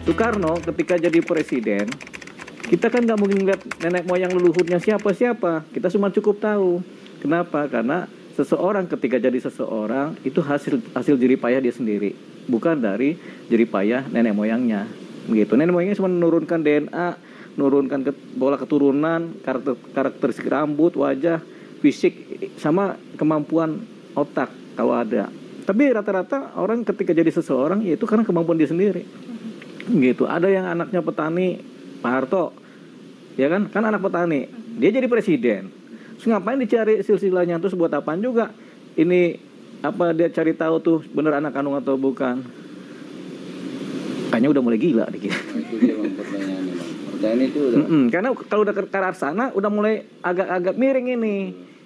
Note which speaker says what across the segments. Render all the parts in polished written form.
Speaker 1: Soekarno ketika jadi presiden, kita kan nggak mungkin lihat nenek moyang leluhurnya siapa-siapa. Kita cuma cukup tahu. Kenapa? Karena seseorang ketika jadi seseorang itu hasil jerih payah dia sendiri, bukan dari jerih payah nenek moyangnya. Begitu. Nenek moyangnya cuma menurunkan DNA, menurunkan pola keturunan, karakteristik rambut, wajah, fisik, sama kemampuan otak kalau ada. Tapi rata-rata orang ketika jadi seseorang ya itu karena kemampuan dia sendiri. Gitu. Ada yang anaknya petani, Pak Harto, ya kan anak petani, dia jadi presiden. Terus ngapain dicari silsilahnya, terus buat apaan juga? Ini apa dia cari tahu tuh bener anak kandung atau bukan? Kayaknya udah mulai gila dikit.
Speaker 2: Itu dia bang pertanyaannya bang. Pertanyaan itu udah.
Speaker 1: Karena kalau udah ke arah sana udah mulai agak-agak miring ini.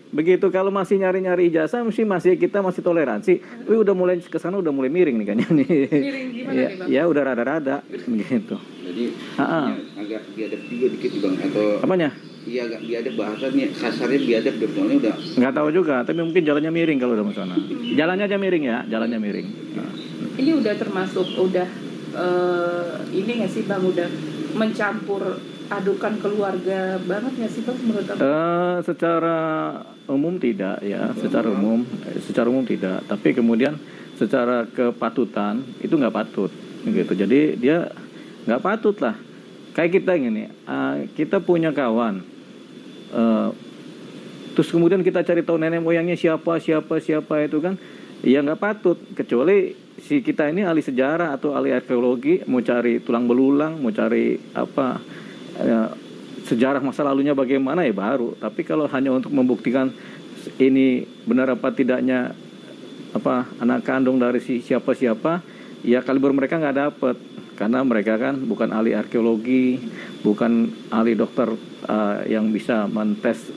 Speaker 1: Begitu kalau masih nyari-nyari ijazah masih kita masih toleransi. Tapi udah mulai ke sana udah mulai miring nih kayaknya nih.
Speaker 3: Miring gimana
Speaker 1: ya,
Speaker 3: nih bang?
Speaker 1: ya udah rada-rada begitu.
Speaker 2: Jadi agak biadab juga dikit bang atau
Speaker 1: Apanya?
Speaker 2: iya agak biadab bahasanya kasarnya biadab soalnya udah.
Speaker 1: Nggak tahu juga, tapi mungkin jalannya miring kalau udah ke sana. Jalannya aja miring ya, jalannya miring. Nah.
Speaker 3: Ini udah termasuk ini nggak sih bang, udah mencampur adukan keluarga banget nggak sih bang menurut abang?
Speaker 1: Secara umum tidak ya, secara umum tidak. Tapi kemudian secara kepatutan itu nggak patut, gitu. Jadi dia nggak patut lah. Kayak kita gini, kita punya kawan, terus kemudian kita cari tahu nenek moyangnya siapa itu kan, ya nggak patut. Kecuali si kita ini ahli sejarah atau ahli arkeologi, mau cari tulang belulang, mau cari apa. Sejarah masa lalunya bagaimana ya baru. Tapi kalau hanya untuk membuktikan ini benar apa tidaknya apa anak kandung dari si siapa-siapa, ya kaliber mereka nggak dapet karena mereka kan bukan ahli arkeologi, bukan ahli dokter yang bisa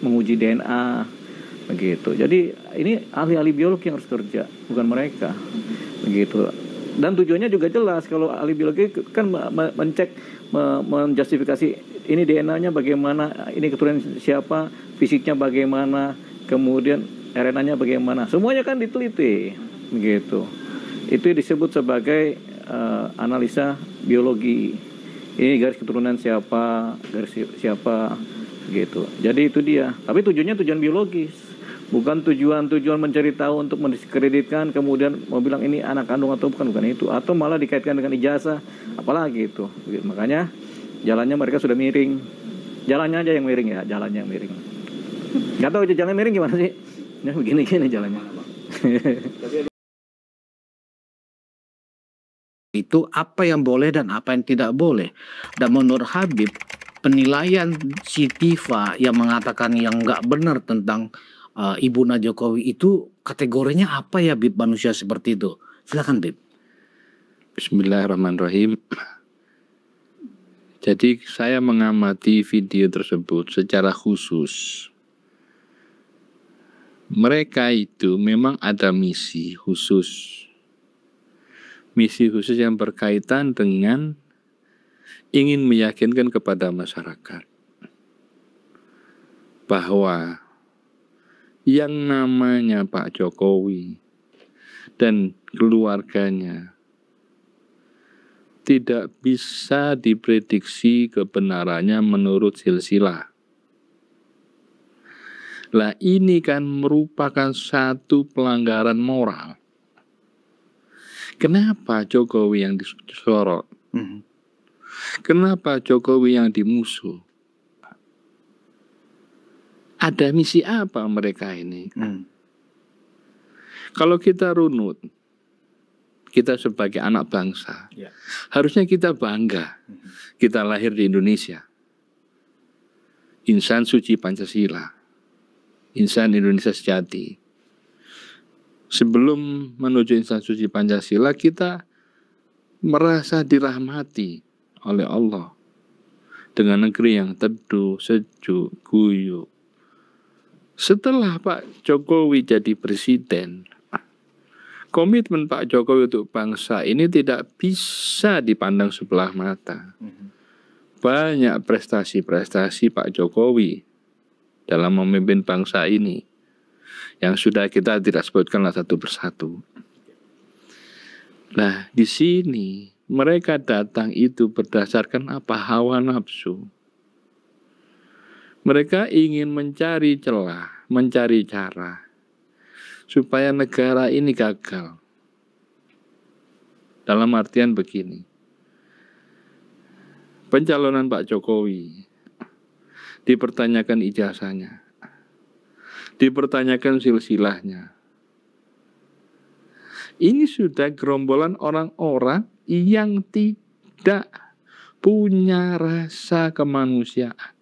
Speaker 1: menguji DNA begitu. Jadi ini ahli-ahli biologi yang harus kerja, bukan mereka begitu. Dan tujuannya juga jelas. Kalau ahli biologi kan menjustifikasi ini DNA-nya bagaimana, ini keturunan siapa, fisiknya bagaimana, kemudian RNA-nya bagaimana. Semuanya kan diteliti, begitu. Itu disebut sebagai analisa biologi. Ini garis keturunan siapa, gitu. Jadi itu dia. Tapi tujuannya tujuan biologis. Bukan tujuan mencari tahu untuk mendiskreditkan, kemudian mau bilang ini anak kandung atau bukan itu, atau malah dikaitkan dengan ijazah, apalagi itu. Makanya jalannya mereka sudah miring. Jalannya aja yang miring ya, jalannya yang miring. Nggak tahu jalannya miring gimana sih? Ya begini-gini jalannya.
Speaker 4: Itu apa yang boleh dan apa yang tidak boleh. Dan menurut Habib, penilaian si Tifa yang mengatakan yang nggak benar tentang Ibunda Jokowi itu kategorinya apa ya Bib, manusia seperti itu? Silakan Bib.
Speaker 5: Bismillahirrahmanirrahim. Jadi saya mengamati video tersebut secara khusus. Mereka itu memang ada misi khusus. Misi khusus yang berkaitan dengan ingin meyakinkan kepada masyarakat bahwa yang namanya Pak Jokowi dan keluarganya tidak bisa diprediksi kebenarannya menurut silsilah. Lah ini kan merupakan satu pelanggaran moral. Kenapa Jokowi yang disorot? Kenapa Jokowi yang dimusuh? Ada misi apa mereka ini? Kalau kita runut, kita sebagai anak bangsa, harusnya kita bangga. Kita lahir di Indonesia. Insan suci Pancasila. Insan Indonesia sejati. Sebelum menuju insan suci Pancasila, kita merasa dirahmati oleh Allah dengan negeri yang teduh, sejuk, guyup. Setelah Pak Jokowi jadi presiden, komitmen Pak Jokowi untuk bangsa ini tidak bisa dipandang sebelah mata. Banyak prestasi-prestasi Pak Jokowi dalam memimpin bangsa ini yang sudah kita tidak sebutkanlah satu persatu. Nah, di sini mereka datang itu berdasarkan apa? Hawa nafsu. Mereka ingin mencari celah, mencari cara supaya negara ini gagal. Dalam artian begini, pencalonan Pak Jokowi dipertanyakan ijazahnya, dipertanyakan silsilahnya. Ini sudah gerombolan orang-orang yang tidak punya rasa kemanusiaan.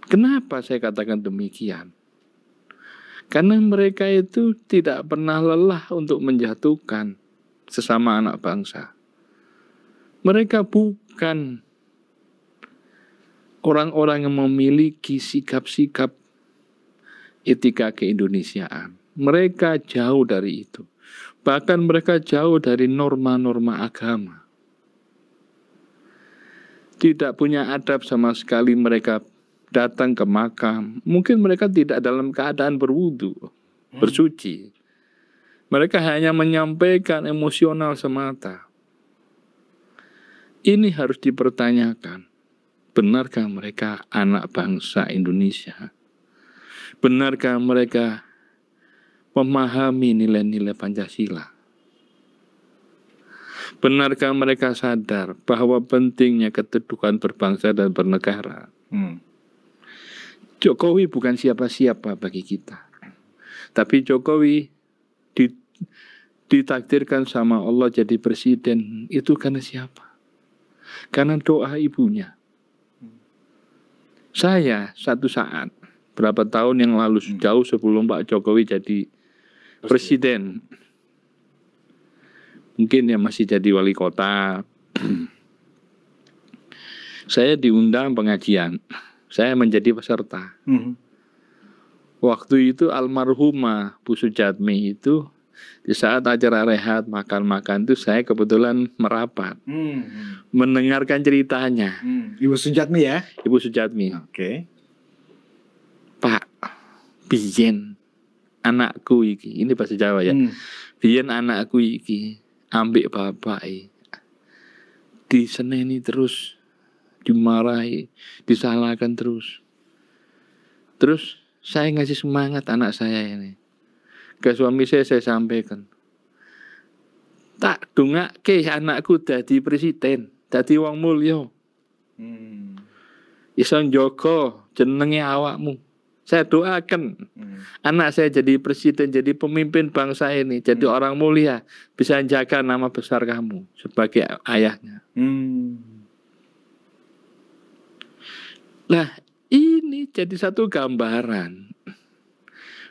Speaker 5: Kenapa saya katakan demikian? Karena mereka itu tidak pernah lelah untuk menjatuhkan sesama anak bangsa. Mereka bukan orang-orang yang memiliki sikap-sikap etika keindonesiaan. Mereka jauh dari itu. Bahkan mereka jauh dari norma-norma agama. Tidak punya adab sama sekali mereka datang ke makam. Mungkin mereka tidak dalam keadaan berwudu, bersuci. Mereka hanya menyampaikan emosional semata. Ini harus dipertanyakan. Benarkah mereka anak bangsa Indonesia? Benarkah mereka memahami nilai-nilai Pancasila? Benarkah mereka sadar bahwa pentingnya kedudukan berbangsa dan bernegara? Jokowi bukan siapa-siapa bagi kita. Tapi Jokowi ditakdirkan sama Allah jadi presiden. Itu karena siapa? Karena doa ibunya. Saya satu saat, berapa tahun yang lalu, jauh sebelum Pak Jokowi jadi presiden. Mungkin ya masih jadi wali kota. Saya diundang pengajian. Saya menjadi peserta. Waktu itu almarhumah Bu Sujatmi itu di saat acara rehat makan-makan itu saya kebetulan merapat, mendengarkan ceritanya.
Speaker 4: Ibu Sujatmi ya?
Speaker 5: Ibu Sujatmi.
Speaker 4: Oke.
Speaker 5: Pak, biyen anakku iki, ini bahasa Jawa ya. Biyen anakku iki ambek bapak diseneni terus, dimarahi, disalahkan terus. Terus saya ngasih semangat anak saya ini. Ke suami saya sampaikan, tak dongake anakku dadi presiden, dadi wong mulya. Iso njaga jenenge awakmu. Saya doakan anak saya jadi presiden, jadi pemimpin bangsa ini, jadi orang mulia, bisa jaga nama besar kamu sebagai ayahnya. Nah, ini jadi satu gambaran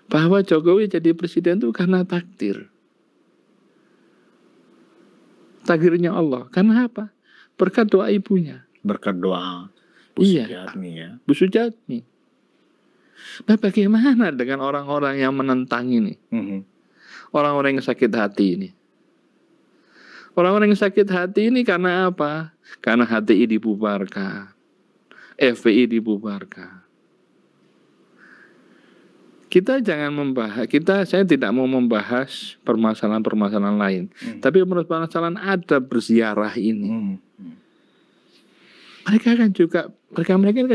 Speaker 5: bahwa Jokowi jadi presiden itu karena takdir. Takdirnya Allah. Karena apa? Berkat doa ibunya.
Speaker 4: Berkat doa Bu Sujatmi ya.
Speaker 5: Bu Sujatmi. Nah, bagaimana dengan orang-orang yang menentang ini? Orang-orang yang sakit hati ini. Orang-orang yang sakit hati ini karena apa? Karena HTI dibubarkan. FPI dibubarkan. Kita jangan membahas, saya tidak mau membahas permasalahan-permasalahan lain. Tapi permasalahan ada berziarah ini. Mereka kan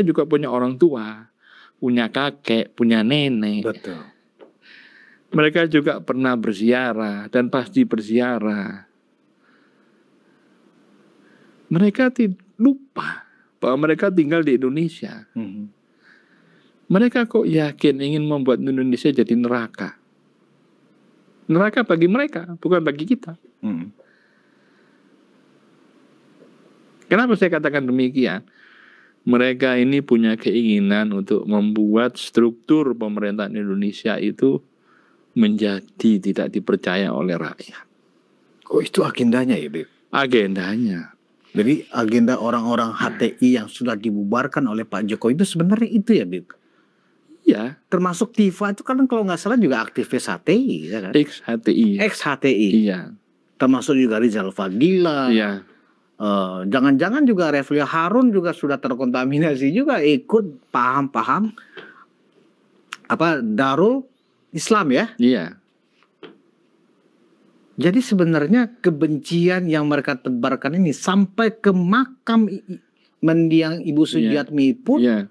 Speaker 5: juga punya orang tua, punya kakek, punya nenek.
Speaker 4: Betul.
Speaker 5: Mereka juga pernah berziarah dan pasti berziarah. Mereka lupa bahwa mereka tinggal di Indonesia. Mereka kok yakin ingin membuat Indonesia jadi neraka. Neraka bagi mereka, bukan bagi kita. Kenapa saya katakan demikian? Mereka ini punya keinginan untuk membuat struktur pemerintahan Indonesia itu menjadi tidak dipercaya oleh rakyat.
Speaker 4: Oh, itu agendanya ya, Beb?
Speaker 5: Agendanya.
Speaker 4: Jadi agenda orang-orang HTI yang sudah dibubarkan oleh Pak Jokowi itu sebenarnya itu ya, Beb?
Speaker 5: Iya.
Speaker 4: Termasuk Tifa itu kan kalau nggak salah juga aktivis HTI, ya kan?
Speaker 5: Ex-HTI.
Speaker 4: Ex-HTI.
Speaker 5: Iya.
Speaker 4: Termasuk juga Rizal Fadila.
Speaker 5: Iya.
Speaker 4: Jangan-jangan juga Refli Harun juga sudah terkontaminasi juga ikut paham-paham apa Darul Islam ya?
Speaker 5: Iya.
Speaker 4: Jadi sebenarnya kebencian yang mereka tebarkan ini sampai ke makam mendiang Ibu Sujiatmi pun
Speaker 5: Iya.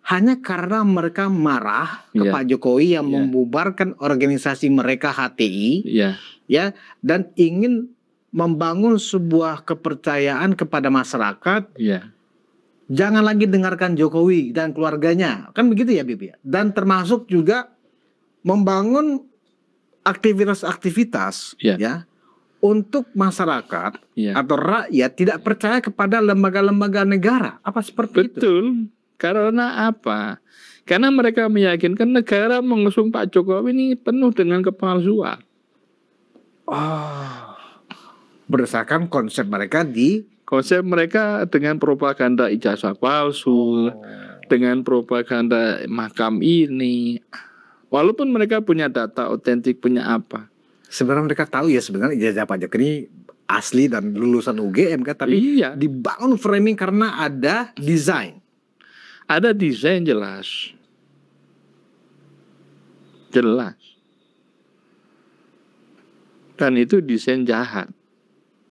Speaker 4: hanya karena mereka marah ke
Speaker 5: Iya.
Speaker 4: Pak Jokowi yang
Speaker 5: Iya.
Speaker 4: membubarkan organisasi mereka HTI,
Speaker 5: Iya.
Speaker 4: ya, dan ingin membangun sebuah kepercayaan kepada masyarakat.
Speaker 5: Iya.
Speaker 4: Jangan lagi dengarkan Jokowi dan keluarganya, kan begitu ya, Bib, ya? Dan termasuk juga membangun aktivitas-aktivitas,
Speaker 5: Iya.
Speaker 4: ya, untuk masyarakat
Speaker 5: Iya.
Speaker 4: atau rakyat tidak percaya kepada lembaga-lembaga negara. Apa seperti itu?
Speaker 5: Betul. Karena apa? Karena mereka meyakinkan negara mengusung Pak Jokowi ini penuh dengan kepalsuan.
Speaker 4: Oh, berdasarkan konsep mereka di
Speaker 5: Konsep mereka dengan propaganda ijazah palsu, dengan propaganda makam ini. Walaupun mereka punya data otentik, punya apa.
Speaker 4: sebenarnya mereka tahu ya sebenarnya ijazah pajak ini asli dan lulusan UGM kan, tapi
Speaker 5: Iya.
Speaker 4: dibangun framing karena ada desain.
Speaker 5: Ada desain jelas. Jelas. Dan itu desain jahat.